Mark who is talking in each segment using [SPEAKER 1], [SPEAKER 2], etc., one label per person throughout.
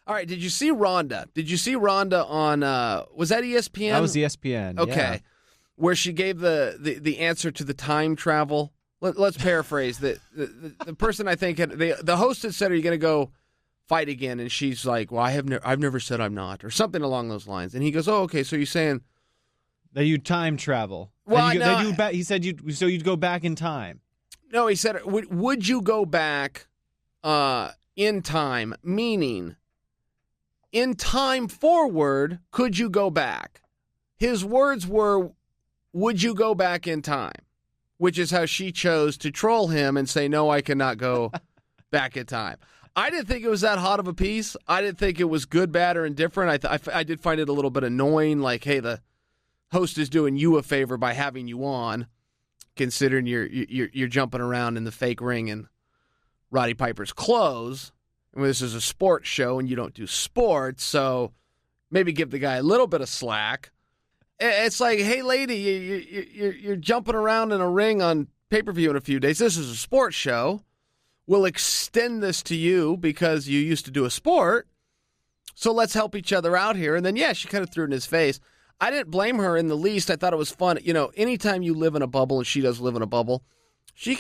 [SPEAKER 1] All right, did you see Ronda? Did you see Ronda on, was that ESPN?
[SPEAKER 2] That was ESPN,
[SPEAKER 1] Okay.
[SPEAKER 2] yeah.
[SPEAKER 1] Where she gave the answer to the time travel. Let's paraphrase. The person I think, the host had said, are you going to go fight again? And she's like, well, I've never said I'm not, or something along those lines. And he goes, oh, okay, so you're saying.
[SPEAKER 2] That you time travel.
[SPEAKER 1] Well,
[SPEAKER 2] he said you'd go back in time.
[SPEAKER 1] No, he said, would you go back in time, meaning in time forward, could you go back? His words were, would you go back in time? Which is how she chose to troll him and say, no, I cannot go back in time. I didn't think it was that hot of a piece. I didn't think it was good, bad, or indifferent. I did find it a little bit annoying, like, hey, the host is doing you a favor by having you on, considering you're jumping around in the fake ring in Roddy Piper's clothes. And this is a sports show and you don't do sports, so maybe give the guy a little bit of slack. It's like, hey, lady, you're jumping around in a ring on pay-per-view in a few days. This is a sports show. We'll extend this to you because you used to do a sport, so let's help each other out here. And then, yeah, she kind of threw it in his face. I didn't blame her in the least. I thought it was fun. You know, anytime you live in a bubble, and she does live in a bubble, she's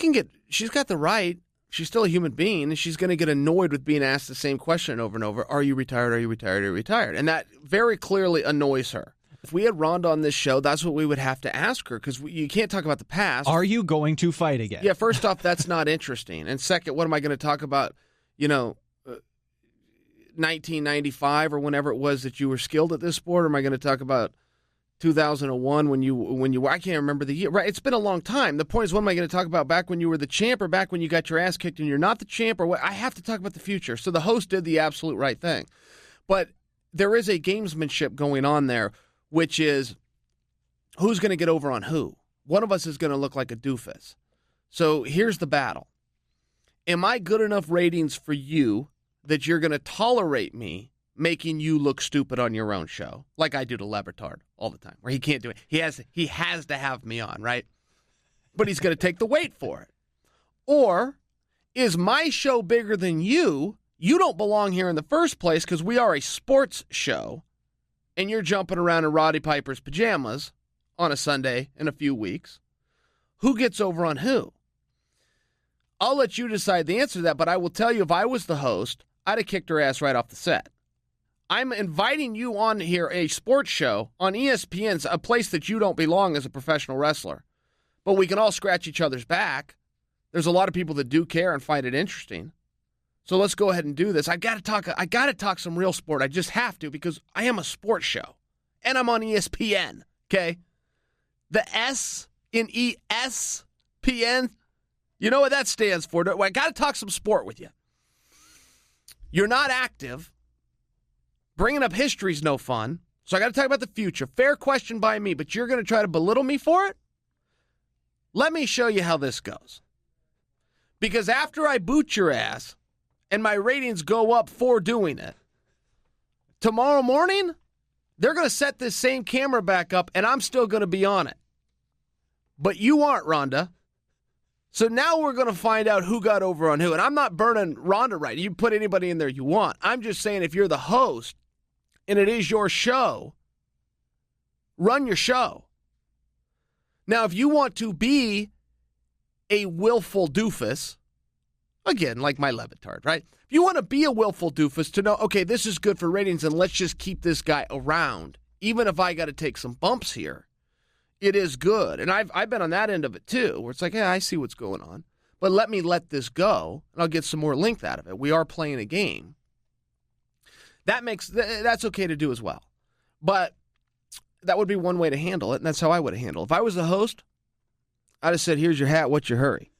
[SPEAKER 1] got the right. She's still a human being, and she's going to get annoyed with being asked the same question over and over. Are you retired? Are you retired? Are you retired? And that very clearly annoys her. If we had Ronda on this show, that's what we would have to ask her, because you can't talk about the past.
[SPEAKER 2] Are you going to fight again?
[SPEAKER 1] Yeah, first off, that's not interesting. And second, what am I going to talk about, 1995 or whenever it was that you were skilled at this sport? Or am I going to talk about 2001 when you were, I can't remember the year. Right, it's been a long time. The point is, what am I going to talk about back when you were the champ or back when you got your ass kicked and you're not the champ? Or what? I have to talk about the future. So the host did the absolute right thing. But there is a gamesmanship going on there, which is who's going to get over on who. One of us is going to look like a doofus. So here's the battle. Am I good enough ratings for you that you're going to tolerate me making you look stupid on your own show, like I do to Lebertard all the time, where he can't do it? He has to have me on, right? But he's going to take the weight for it. Or is my show bigger than you? You don't belong here in the first place because we are a sports show, and you're jumping around in Roddy Piper's pajamas on a Sunday in a few weeks. Who gets over on who? I'll let you decide the answer to that, but I will tell you, if I was the host, I'd have kicked her ass right off the set. I'm inviting you on here, a sports show on ESPN, a place that you don't belong as a professional wrestler. But we can all scratch each other's back. There's a lot of people that do care and find it interesting. So let's go ahead and do this. I got to talk some real sport. I just have to, because I am a sports show. And I'm on ESPN, okay? The S in ESPN, you know what that stands for. I got to talk some sport with you. You're not active. Bringing up history's no fun. So I got to talk about the future. Fair question by me, but you're going to try to belittle me for it? Let me show you how this goes. Because after I boot your ass and my ratings go up for doing it, tomorrow morning, they're going to set this same camera back up and I'm still going to be on it. But you aren't, Ronda. So now we're going to find out who got over on who. And I'm not burning Ronda right. You put anybody in there you want. I'm just saying, if you're the host and it is your show, run your show. Now, if you want to be a willful doofus, again, like my Levitard, right? If you want to be a willful doofus to know, okay, this is good for ratings and let's just keep this guy around, even if I got to take some bumps here, it is good. And I've been on that end of it too, where it's like, yeah, I see what's going on, but let this go and I'll get some more length out of it. We are playing a game. That's okay to do as well. But that would be one way to handle it, and that's how I would have handled it. If I was the host, I'd have said, here's your hat, what's your hurry?